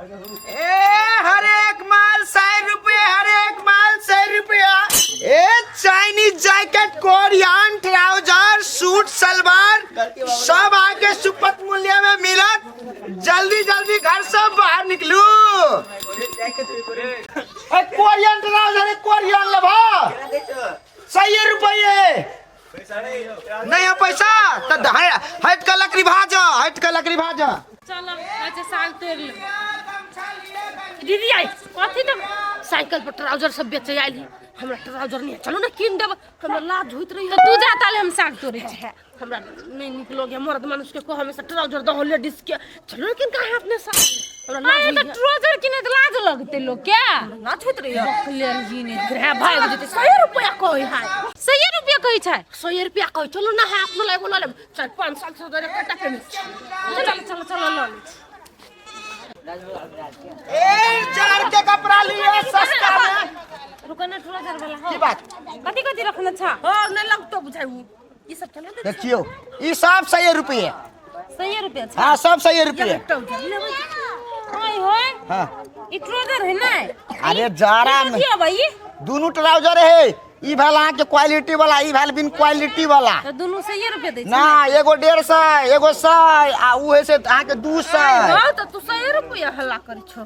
हर एक माल 100 रुपये, हर एक माल 100 रुपया। Chinese jacket, Korean trouser, suit salwar सब आके सुपथ मूल्य में मिलत। जल्दी जल्दी घर से बाहर निकलू। कोरियन ट्राउजर, कोरियन लेबा 100 रुपये नहीं है पैसा तो हट का लकड़ी भाजा, हट का लकड़ी भाजा। चलो अच्छा साग तोड़ ले दीदी आई कथी त साइकिल पर ट्राउजर सब बेचे आइली। हमरा ट्राउजर नहीं चलो ना किन देब। हमरा लाज होइत रही तू जा ताले हम साग तोड़े छै। हमरा नहीं निकलोगे मर्द मानुष के को हमेशा ट्राउजर दहो लेडीज के चलो ना किन का है अपने साथ। हमरा लाज तो ट्राउजर किने त लाज लगते लोग क्या लाज होइत रही बकलेर जी ने ग्रह भाग जेते 100 रुपया कोई है 100 रुपया कोई छै 100 रुपया कोई चलो ना है अपनो ले बोला ले 4-5 साल से दरे कटा के चलो चलो चलो लो चार के कपड़ा लिए सस्ता में। रुको ना ट्राउजर वाला हो की बात कथी कथी रखना छ हां नहीं लगतो बुझाऊ ई सब चलो देखियो ई सब 100 रुपये 100 रुपया छ। हां सब 100 रुपये। ओए होए हां ई ट्राउजर है ना। अरे जारा में कथी है भाई दोनों ट्राउजर है। ई भला के क्वालिटी वाला, ई भला बिन क्वालिटी वाला तो दोनों 100 रुपया दे ना। एगो 150 एगो 100 आ उहे से आके 200। हां तो तू 100 रुपया हल्ला कर छो।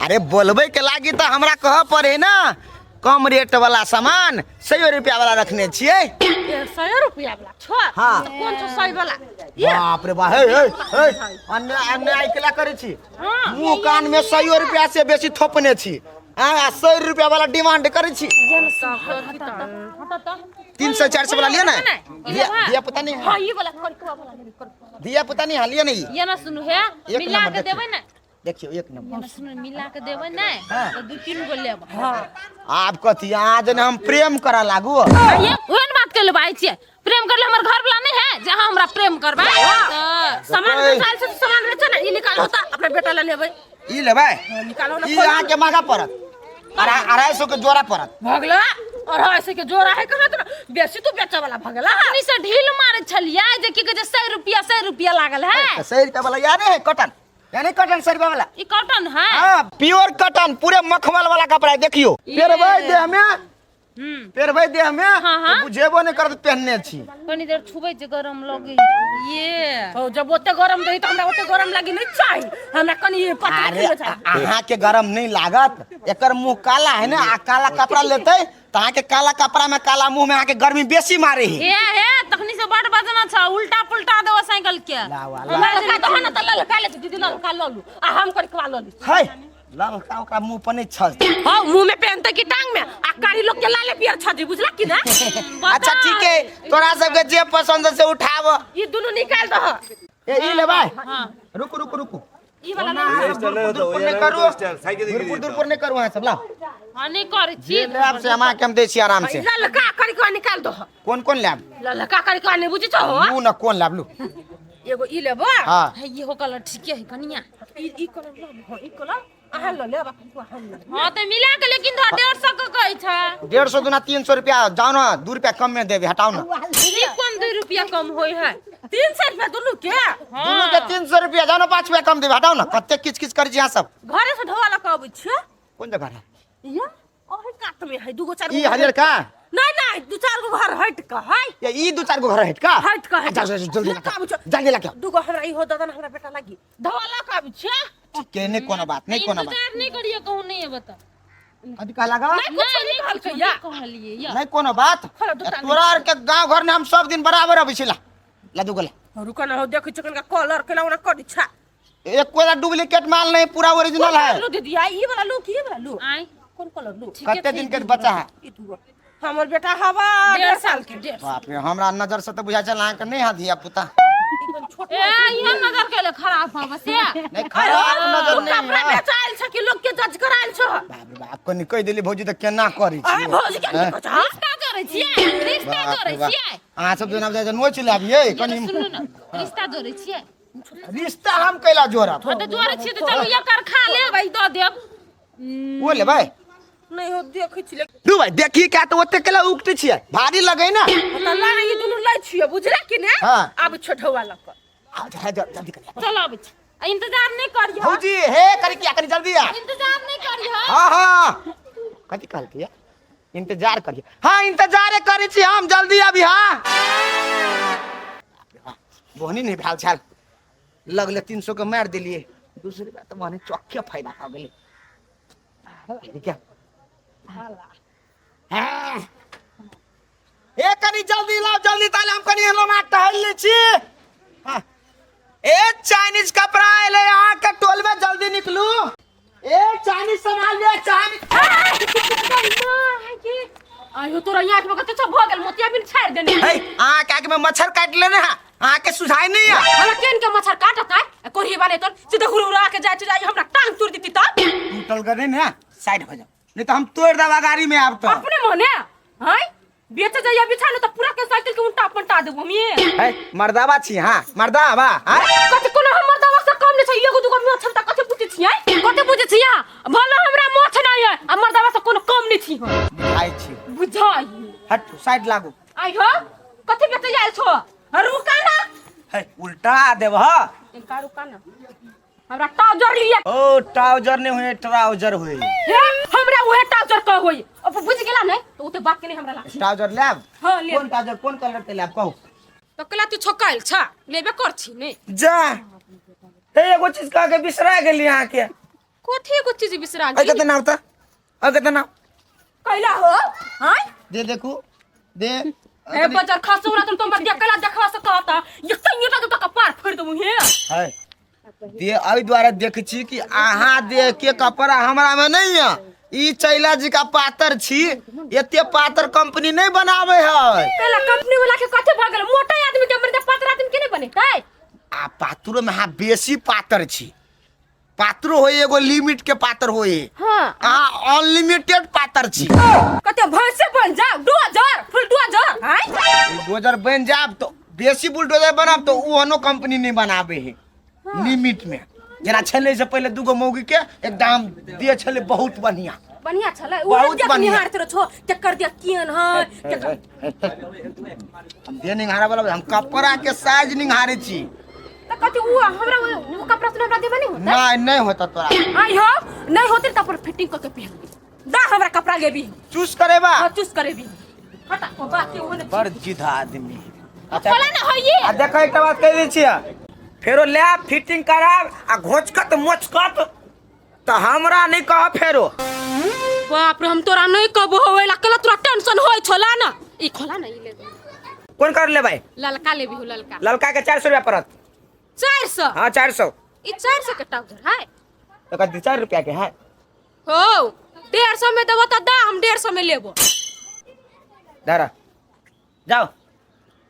अरे बोलबे के लागी तो हमरा कह पड़े ना कम रेट वाला सामान 100 रुपया वाला रखने छिए। 100 रुपया वाला छो हाँ। कौन छो 100 वाला बाप रे बाप हे अन्याय केला करे छी। हां मुंह कान में 100 रुपया से बेसी थोपने छी। 100 रुपया वाला डिमांड करे छी। 300-400 वाला लिया ना। दिया पता नहीं हां ये वाला करकवा वाला कर दिया पता नहीं लिया नहीं। ये ना सुनु है मिला के देबै ना। देखियो एक नंबर ये ना सुनु मिला के देबै ना तो 2-3 गो लेब। हां आप कथी आज ने हम प्रेम करा लागू। ये ओहन बात कर ले भाई छिए प्रेम करले हमर घर वाला नहीं है जहां हमरा प्रेम करबा तो सामान निकाल से सामान बेच ना ई निकाल होता अपने बेटा ले लेबै ई लेबै निकालो ना। ई यहां के मांगा पड़त 250 के जोड़ा पड़त भगला और ऐसे के जोड़ा है कहां तो बेसी तो बेचा वाला भगला हनी से ढील मारे छलिया जे की के 100 रुपया लागल है 100 रुपया वाला याद है कॉटन यानी कॉटन 100 रुपया वाला ई कॉटन है। हां प्योर कॉटन पूरे मखमल वाला कपड़ा है। देखियो पेरबै दे हमें पेरबै दे हमें हाँ। तो बुझेबो नहीं करत पहनने छी। कनी देर छुबै जे गरम लगे ये हो जब ओते गरम देई त हमरा ओते गरम लागी नहीं चाहिए हमरा कनी पता अरे अहाँ के गरम नहीं लागत एकर मुंह काला है ना आ काला कपड़ा लेते त अहाँ के काला कपड़ा में काला मुंह में अहाँ के गर्मी बेसी मारे है। हे तखनी से बड़ बजना छ उल्टा पुल्टा देव साइकिल के हमरा तो हन त ल काले दीदी ल का ललू आ हम कर के ललू है ललका ओकरा मुंह पर नहीं छल। हां मुंह में पहनते की टांग में आ कारी लोग के लाले पियर छजी बुझला कि ना। अच्छा ठीक है तोरा सब के जे पसंद से उठाव ई दोनों निकाल दह ई ले भाई। हां रुको रुको रुको ई वाला दूर नहीं करू सब ला हां नहीं करे छी ले आपसे हमारा के हम दे छी आराम से। ललका करी के निकाल दह कौन लेब ललका करी के नहीं बुझी छो लू न कौन लेब लू एगो ई लेबो हां ये हो कलर ठीक है कनिया ई कलर लो ई कलर आहा लो लेबा हां तो मिला के लेकिन 150 के कहै छ 150 दुना 300 रुपया जाओ ना 2 रुपया कम में देबे हटाओ ना। ई कोन 2 रुपया कम होय है 300 रुपया दोनों के दोनों के 300 रुपया जाओ ना 5 रुपया कम देबे हटाओ ना कते किच किच कर जी सब घरे से ढोला के आबै छ कौन जगह है ये ओहे काट में है दूगो चार ई हरियर का नहीं नहीं 2-4 गो घर हट के है या ई 2-4 गो घर हट का जल्दी जल्दी ला दूगो हमरा ई हो ददन हमरा बेटा लागी ढोला के आबै छ ठीक है नहीं कोनो बात नहीं कोनो बात इंतजार नहीं करिए कहूं नहीं है बता अभी कह लगा नहीं कहलिए या नहीं कोनो बात तोरा और के गांव घर में हम सब दिन बराबर अबै छिला ला दू गोला रुका ना हो देखै छकन का कलर केला ओना करी छा एक कोई डुप्लीकेट माल नहीं पूरा ओरिजिनल है। लो दीदी आई ये वाला लो की ये वाला लो आई कौन कलर लो कितने दिन के बच्चा है ई दूगो हमर बेटा हवा 1.5 साल के 1.5 बाप रे हमरा नजर से तो बुझा चल के नहीं हाथ दिया पुता ए ये नजर के ले खराब हो बस नहीं खराब नजर नहीं कपड़ा बेचाइल छ कि लोग के जज कराइल छ बाप रे बाप को निकई देली भौजी त केना करी छी भौजी के रिश्ता करे छियै रिश्ता करे छियै अहाँ सब जना जाय नोच लाबिए कनी सुनु न रिश्ता जोरे छियै रिश्ता हम कैला जोरा तो जोरे छियै त चलू एकर खा ले भाई द देब ओ ले भाई नहीं हो देखै छी दू भाई देखी क्या तो ओते केला उगते छियै भारी लगे ना त ला ई दुनु लै छियै बुझला कि ने हां अब छोटवा लक जल्दी कर चल अब इंतजार नहीं करियो भौजी हे करी क्या करी जल्दी आ। इंतजार नहीं करियो। हाँ हाँ कथी कहलकै इंतजार करिए। हाँ इंतजार करै छी हम, जल्दी अभी। हाँ बोहनी नहीं भेल छल, लगले 300 के मार दिलिए, दूसरी बात तो माने चौके फायदा हो गेले क्या। हाँ ए कनी जल्दी लाओ, जल्दी ताले हम कनी हेलो मार टहल ले छी। हाँ ए चाइनीज कपड़ा आले यहाँ के टोल में, जल्दी निकलू। ए चाइनीज सामान ले, चाइनीज। आयो तोरा यहाँ के बगत सब भ गेल, मोतिया बिन छाड़ देने। हे आ के में मच्छर काट लेने है, आ के सुझाई नहीं है। हमरा केन के मच्छर काटत है, कोरी वाले तो सीधे हुरहुरा के जाई हमरा टांग तोड़ देती त। टूटल गने ना, साइड हो जाओ, नहीं तो हम तोड़ देबा गाड़ी में। आप तो अपने मने हैं बेच जाइए बिछानो तो पूरा के साइकिल के उल्टा पलटा देबो हम। ये है मर्दावा छी। हां मर्दावा। हां कते कोनो हम मर्दावा से कम नहीं छै, एगो दुगो मोछ त कते बुझे छियै, कते बुझे छियै। भलो हमरा मोछ नहीं है, आ मर्दावा से कोनो कम नहीं छी। बुझाई छी, बुझाई। हट साइड लागू। आई हो कते बेच जाय छो, रुका ना। है उल्टा देब। ह इनका रुका ना, हमरा ट्राउजर लिए। ओ ट्राउजर ने हुए, ट्राउजर हुए। हे हमरा ओहे ट्राउजर का होई, अब बुझ गेला नहीं तो ओते बात के नहीं हमरा लाग। ट्राउजर लेब। हां ले। कौन ट्राउजर, कौन कलर के लेब कहू तो कला तू छकाइल छ, लेबे कर छी ने। जा हे एगो चीज कह के बिसरा गेली यहां के। कोठी एगो चीज बिसरा अ गेली। कते नाम त, अ कते नाम कैला हो हां दे, देखू दे। ए बजार खसौरा तुम बदिया कला देखवा से कहता ये तइयोटा तो का पार फोड़ दमु हे। है दे एहि द्वारा देख छी कि अहाँ दे के कपड़ा हमरा में नहीं है। ई चैला जी का पातर छी, एते पातर कंपनी नहीं बनावे है। पहला कंपनी वाला के कथे भ गेल, मोटा आदमी के मरदे पातर आदमी के नहीं बनेतै। आ पातरो में हाँ बेसी पातर छी। पातरो होए एगो लिमिट के पातर होए। हां आ अनलिमिटेड पातर छी। कते भैंसे बन जा 2000 फुल 2000 हां बुलडोजर बन जाब तो बेसी बुलडोजर बनाब तो ओहनो कंपनी नहीं बनावे है। लिमिट में जना छले से पहले दूगो मौगी के एकदम दिए छले बहुत बढ़िया बढ़िया छले। बहुत देख बढ़िया। निहार तेरो छो चक्कर दिया कियन है। हम दे निहारे वाला, हम कपड़ा के साइज निहारे छी। त कते हमरा वो कपड़ा से हमरा देबे नहीं होता। नहीं नहीं होता तोरा। आई हो नहीं होते त पर फिटिंग करके पहन दा हमरा कपड़ा लेबी। चूस करेबा। हां चूस करेबी। हटा को बात के होने बड़ जिद आदमी। अच्छा बोला ना होइए। आ देखो एकटा बात कह दै छियै, फेरो लैब फिटिंग कराब आ घोचकत मोचकत तो हमरा नहीं कह फेरो। बाप रे हम तोरा नहीं कहबो होएला, कला तोरा टेंशन होय छोला ना। ई खोला ना, ई ले कौन कर ले भाई? ललका लेबी हो ललका। ललका के 400 रुपया पड़त। 400। हाँ 400। ई 400 के ट्राउजर है तो कथी 4 रुपया के है? हो 150 में देबो त दा, हम 150 में लेबो। धरा जाओ,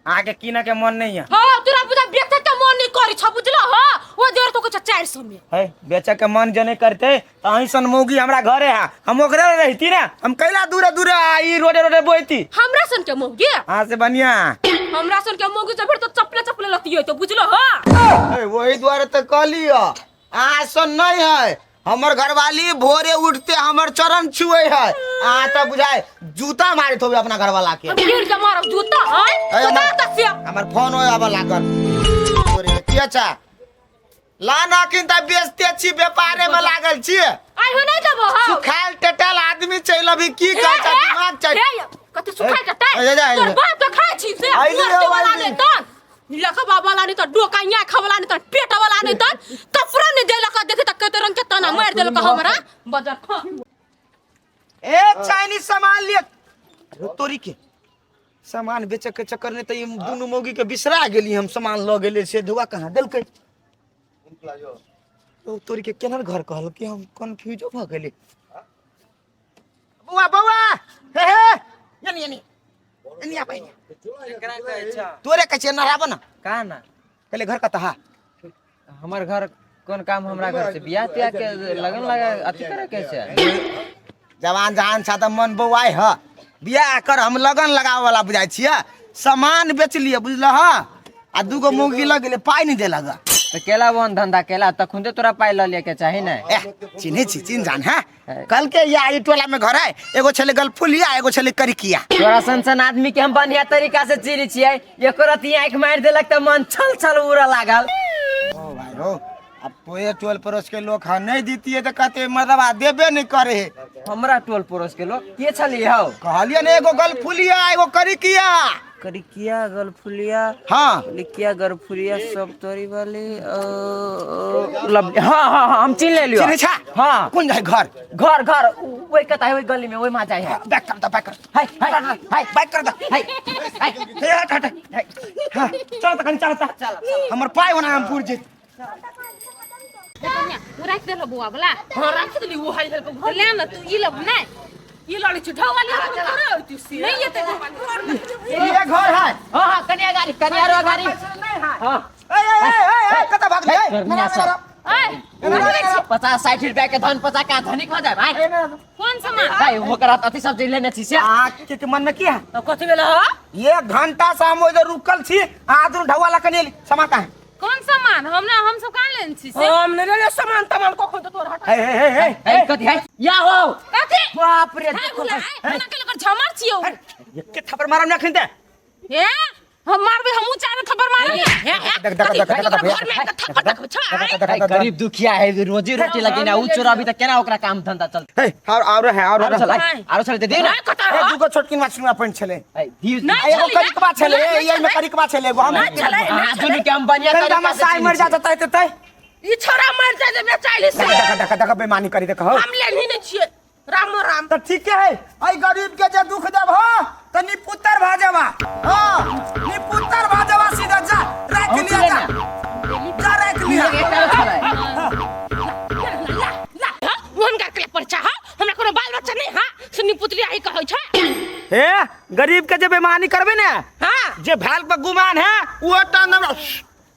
आगे कीना के मन नहीं है। हां तोरा बुझा बेचे के मन नहीं करी छ बुझलो। हां वो देर तो कुछ 400 में है बेचा के मन जने करते तो अही सन मौगी हमरा घरे है, हम ओकरे रहती ना, हम कैला दूरे दूरे आई रोडे रोडे बोईती। हमरा सन के मौगी, हां से बढ़िया हमरा सन के मौगी से फिर तो चपले चपले लती है तो बुझलो। हां वही द्वारा तो कहलियो आसन नहीं है। हमर घरवाली भोरे उठते हमर चरण छुए है, आ तो बुझाए जूता मारे थोबे अपना घरवाला के। हम गिर के मारब जूता। हां जूता कसिया हमर फोन होय आबा लागल तोरे की अच्छा लाना किंता बेचते छी, व्यापारे में लागल छी। आई हो नहीं देबो। हां सुखाल टटल आदमी चल अभी की कहै छ दिमाग चल कते सुखाय के टाइ ए, जा, तोर बाप के खाय छी से मरते वाला ने त लखा बाबा ला नहीं तो डोकाइया खवला नहीं तो पेट वाला नहीं तो कपड़ा नहीं देला का देखे त कते रंग के तना मार देला का हमरा बाजार खा। ए चाइनीज सामान लिए तोरी के सामान बेचे के चक्कर में तो ये दोनों मौगी के बिसरा गेली। हम सामान ल गेले से धुआ कहां देलकै तो तोरी के केना घर कहल कि हम कंफ्यूज भ गेली। बउआ बउआ हे हे यानी यानी यानी आ पाई तोरे कचे न राबो ना का ना पहले घर कता हा हमार घर कौन काम हमरा घर से बियाह तिया के लगन लगा अथी करे कैसे? जवान जहान सादा मन बउआई ह बियाह कर, हम लगन लगावे वाला बुझाई छियै। सामान बेच लिए बुझल ह, आ दूगो मौगी लग गेले पाई नहीं देला ग। तो केला वन धंधा केला तखुंदे तोरा पाई ल लेके चाही ना। चिन्हे छी चिन्ह जान है कल के या ई टोला में घर है, एगो छले गलफुलिया एगो छले करिकिया। तोरा सनसन आदमी के हम बढ़िया तरीका से चिरी छियै, एको रती आंख मार देलक त मन छल छल उड़ा लागल। ओ भाई हो अब तोए टोल पड़ोस के लोग हाँ नहीं दीती है तो कहते मतलब देबे नहीं करे है। हमरा टोल पड़ोस के लोग के छलिए हो कहलिए ने एगो गलफुलिया एगो करिकिया करिकिया गलफुलिया हाँ लिकिया गलफुलिया सब तोरी वाली हाँ हाँ हाँ हम चिन ले लियो चिन्ह छा हाँ कौन जाए घर घर घर वही कहता है वही गली में वही माँ जाए है बैक कर दो बैक कर हाय हाय हाय बैक कर दो हाय हाय हे हट हट हाँ चलो तो कहीं चलो हमर पाए होना हम पूर जीत वो रख दे लो बुआ वाला हां रख दे वो हाल हाल ले ना तू ई लब नहीं ये लड़ी चढ़ा वाली नहीं ये तो ये घर है हाँ हाँ कन्या गाड़ी हाँ ए कता भाग ले 50-60 रुपया के धन 50 का धनिक हो जाए भाई कौन सामान भाई वो करा अति सब चीज लेने छी से के मन में क्या तो कथि भेल हो ये घंटा से हम इधर रुकल छी आदरू ढवाला कनेली समाता है कौन सामान हम सब कहां लेन छी से हम ने ले सामान तमान को खोद तोर हट ए कथि है या हो कथि बाप रे हाय गुला है ना के कर झमार छियो ये के थप्पड़ मारम ना खनते हे हम मारबे हमहु चार थप्पड़ मारबे देख गरीब दुखिया है रोजी रोटी लगी ना उ चोरा अभी तक केना ओकरा काम धंधा चलते हे और आरो चलते दे ना ए दुगो छोटकी माछी में अपन छले नहीं एगो करिकबा छले ये में करिकबा छले एगो हम आधुनिक हम बनिया कल हम साई मर जाता तय ई छोरा मर जाए जे बेचाइली से देख बेमानी करी देख हो हम लेनी नहीं छिए राम राम तो ठीक है आई गरीब के जे दुख देब हो तो निपुत्र भाजवा हां निपुत्र भाजवा सीधा जा रख लिया जा रख लिया मोहन का के परचा हा हमरा कोनो बाल बच्चा नहीं हा सुनी पुत्री आई कहै छै हे गरीब के जे बेमानी करबे ने हां जे भाल पर गुमान है वो टांग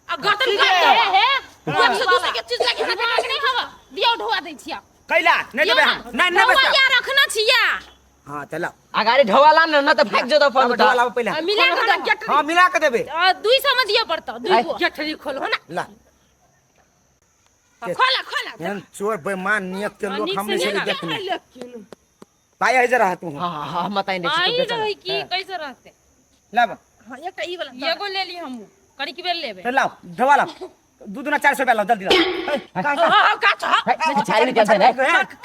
गर्दन काट दे है दूसरे के चीज लगे ना नहीं हवा दिया ढोआ दै छिया कैला नहीं देबे हम नहीं बेच या रखना छिया हां चला अगाड़ी ढवाला न त भाग जो तो फोन ढोला पहले मिला के दे गेट हां मिला के देबे 200 में दिया पड़ता 2 गेटरी खोलो ना ला खोला हम चोर बेमान नियत के लोग हमने से देखने लेकिन पाया है जरा तू हां हां बताई नहीं आई रही की कैसे रहते ला हां एकटा ई वाला एगो ले ली हम करी की बेल लेबे लाओ ढवाला 2-400 रुपया लाओ जल्दी लाओ हां काचो छारी में कैसे है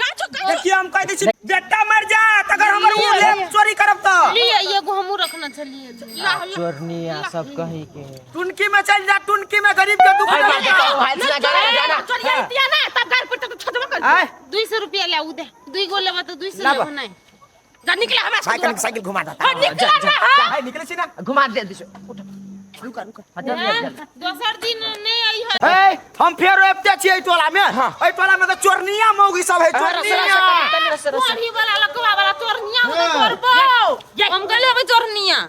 काचो देखिए हम कह दै छी बेटा मर जा अगर हमर वो ले चोरी करब तो लिए एगो हमहु रखना चलिए ला चोरनिया सब कहीं के टुनकी में चल जा टुनकी में गरीब के दुख जाना चोरिया दिया ना तब घर पर तो छतवा कर 200 रुपया ले उ दे 2 गो लेबा तो 200 लेबो नहीं जा निकले हमरा साइकिल घुमा दे हां निकला ना हां निकले छी ना घुमा दे दिसो रुका दोसर दिन नहीं आई है ए हम फेर एपते छी ए टोला में ए टोला में तो चोरनिया मौगी सब है चोरनिया चोरी वाला लकवा वाला चोरनिया करबो हम गले में चोरनिया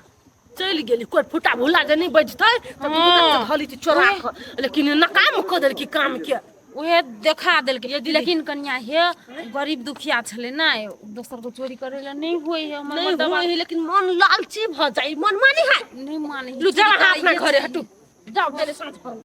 चल गेली कोई फुटा भुला जे नहीं बजतै त बुता खाली चोरा लेकिन नकाम क देल की काम के उहे देखा देल के लेकिन कन्या हे गरीब दुखिया छले ना दोसर को चोरी करे ला नहीं होई है हमर दवा लेकिन मन लालची भ जाई मन मानी है नहीं मानी लु जा अपना घरे हटू जाओ मेरे साथ